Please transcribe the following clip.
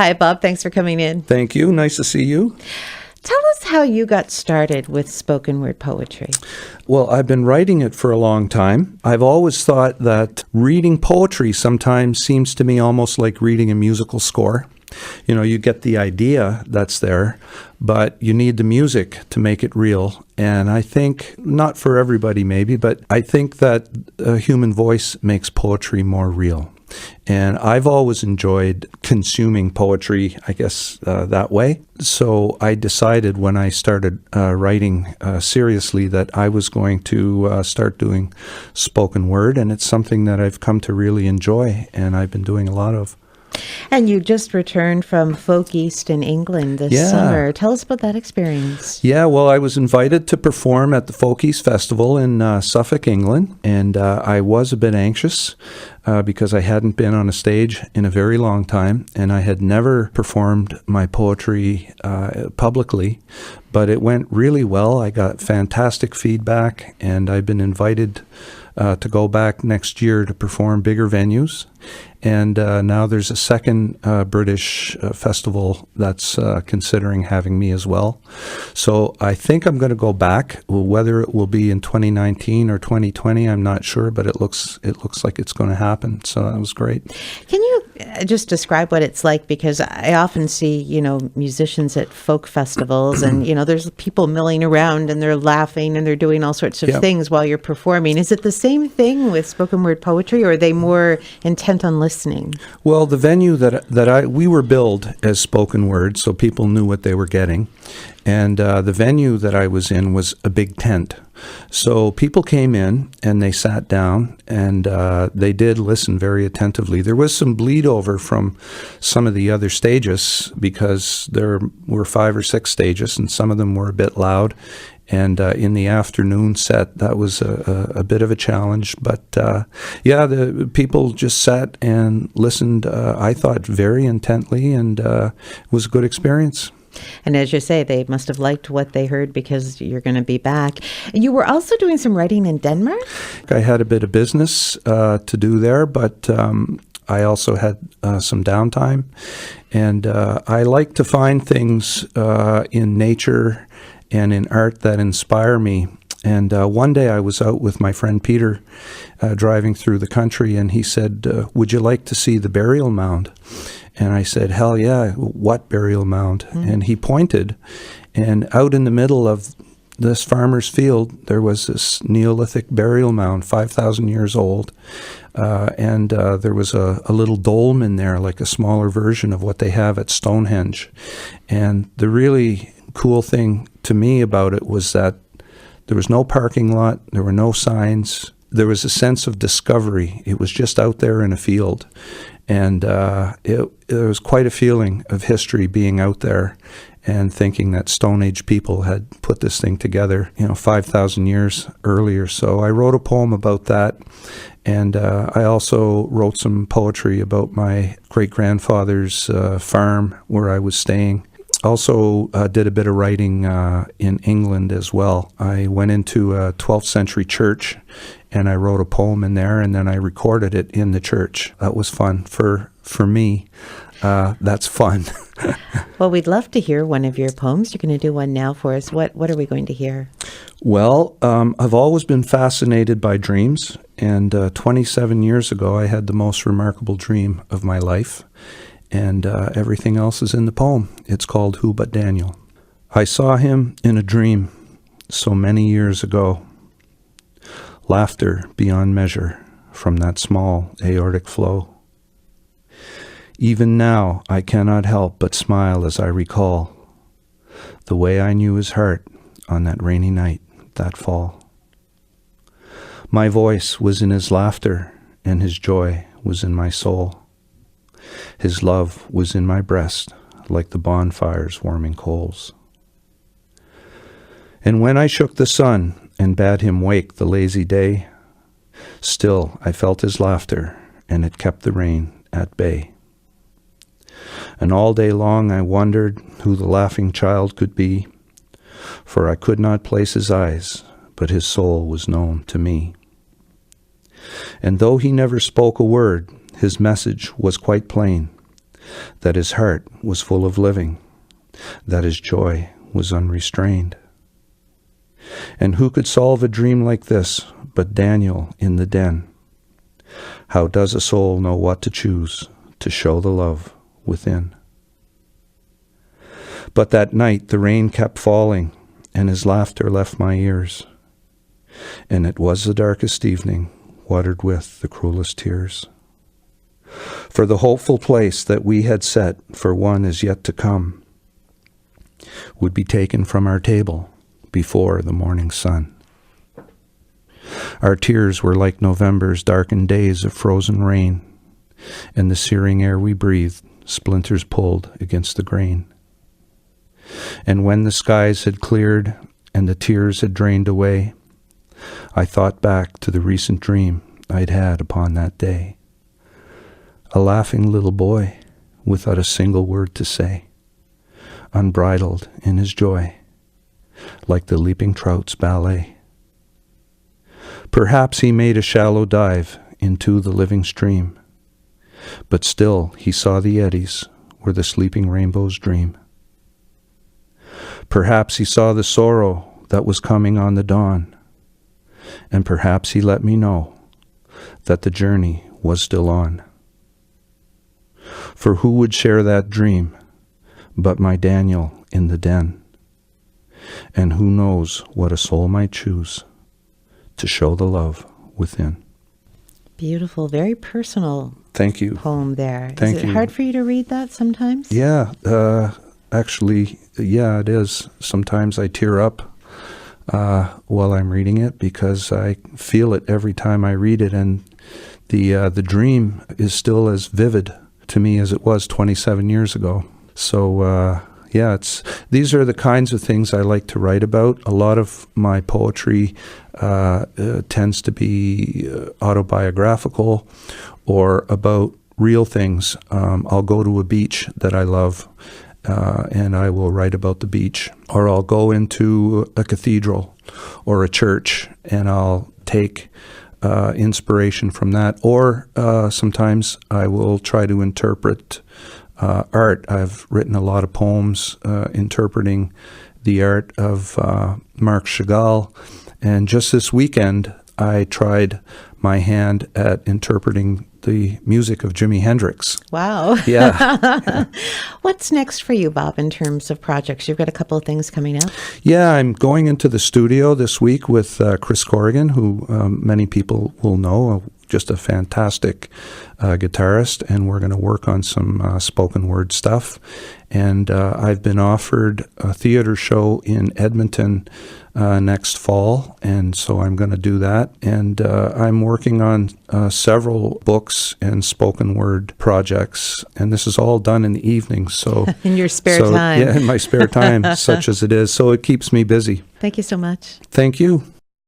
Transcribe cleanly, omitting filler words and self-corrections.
Hi, Bob. Thanks for coming in. Thank you. Nice to see you. Tell us how you got started with spoken word poetry. Well, I've been writing it for a long time. I've always thought that reading poetry sometimes seems to me almost like reading a musical score. You know, you get the idea that's there, but you need the music to make it real. And I think, not for everybody maybe, but I think that a human voice makes poetry more real. And I've always enjoyed consuming poetry, I guess, that way. So I decided when I started writing seriously that I was going to start doing spoken word. And it's something that I've come to really enjoy, and I've been doing a lot of. And you just returned from Folk East in England this summer. Tell us about that experience. Yeah, well, I was invited to perform at the Folk East Festival in Suffolk, England, and I was a bit anxious because I hadn't been on a stage in a very long time, and I had never performed my poetry publicly, but it went really well. I got fantastic feedback, and I've been invited to go back next year to perform bigger venues. And now there's a second British festival that's considering having me as well. So I think I'm going to go back. Whether it will be in 2019 or 2020, I'm not sure, but it looks like it's going to happen. So that was great. Can you just describe what it's like? Because I often see, musicians at folk festivals and, there's people milling around and they're laughing and they're doing all sorts of things while you're performing. Is it the same thing with spoken word poetry, or are they more intent on listening? Well, the venue we were billed as spoken word, so people knew what they were getting. And the venue that I was in was a big tent. So people came in and they sat down and they did listen very attentively. There was some bleed over from some of the other stages because there were 5 or 6 stages and some of them were a bit loud. And in the afternoon set, that was a bit of a challenge. But the people just sat and listened, I thought, very intently, and it was a good experience. And as you say, they must have liked what they heard because you're going to be back. You were also doing some writing in Denmark? I had a bit of business to do there, but I also had some downtime. And I like to find things in nature and in art that inspire me. And one day I was out with my friend Peter driving through the country, and he said, would you like to see the burial mound? And I said, hell yeah, what burial mound? And he pointed, and out in the middle of this farmer's field, there was this Neolithic burial mound, 5,000 years old. And there was a little dome in there, like a smaller version of what they have at Stonehenge. And the really cool thing to me about it was that there was no parking lot, there were no signs, there was a sense of discovery. It was just out there in a field. And there was quite a feeling of history being out there and thinking that Stone Age people had put this thing together, 5,000 years earlier. So I wrote a poem about that. And I also wrote some poetry about my great-grandfather's farm where I was staying. Also did a bit of writing in England as well. I went into a 12th century church and I wrote a poem in there, and then I recorded it in the church. That was fun. For me, that's fun. Well, we'd love to hear one of your poems. You're going to do one now for us. What are we going to hear? Well, I've always been fascinated by dreams, and 27 years ago I had the most remarkable dream of my life. And everything else is in the poem. It's called Who But Daniel. I saw him in a dream so many years ago. Laughter beyond measure from that small aortic flow. Even now I cannot help but smile as I recall the way I knew his heart on that rainy night, that fall. My voice was in his laughter and his joy was in my soul. His love was in my breast, like the bonfire's warming coals. And when I shook the sun and bade him wake the lazy day, still I felt his laughter, and it kept the rain at bay. And all day long I wondered who the laughing child could be, for I could not place his eyes, but his soul was known to me. And though he never spoke a word, his message was quite plain. that his heart was full of living, that his joy was unrestrained. And who could solve a dream like this but Daniel in the den? How does a soul know what to choose to show the love within? But that night the rain kept falling, and his laughter left my ears, and it was the darkest evening, watered with the cruelest tears. For the hopeful place that we had set for one is yet to come would be taken from our table before the morning sun. Our tears were like November's darkened days of frozen rain, and the searing air we breathed, splinters pulled against the grain. And when the skies had cleared and the tears had drained away, I thought back to the recent dream I'd had upon that day. A laughing little boy without a single word to say, unbridled in his joy, like the leaping trout's ballet. Perhaps he made a shallow dive into the living stream, but still he saw the eddies where the sleeping rainbows dream. Perhaps he saw the sorrow that was coming on the dawn, and perhaps he let me know that the journey was still on. For who would share that dream but my Daniel in the den? And who knows what a soul might choose to show the love within. Beautiful, very personal. Thank you. Poem there. Thank Is it you. hard for you to read that sometimes? Yeah, actually, yeah, it is. Sometimes I tear up while I'm reading it because I feel it every time I read it, and the dream is still as vivid to me as it was 27 years ago. So yeah, these are the kinds of things I like to write about. A lot of my poetry tends to be autobiographical or about real things. I'll go to a beach that I love, and I will write about the beach. Or I'll go into a cathedral or a church, and I'll take inspiration from that. Or sometimes I will try to interpret art. I've written a lot of poems interpreting the art of Marc Chagall, and just this weekend I tried my hand at interpreting the music of Jimi Hendrix. Wow. Yeah. What's next for you, Bob, in terms of projects? You've got a couple of things coming up. Yeah, I'm going into the studio this week with Chris Corrigan, who many people will know, just a fantastic guitarist, and we're going to work on some spoken word stuff. And I've been offered a theater show in Edmonton next fall, and so I'm going to do that. And I'm working on several books and spoken word projects, and this is all done in the evening. So in your spare time. Yeah, in my spare time, such as it is. So it keeps me busy. Thank you so much. Thank you.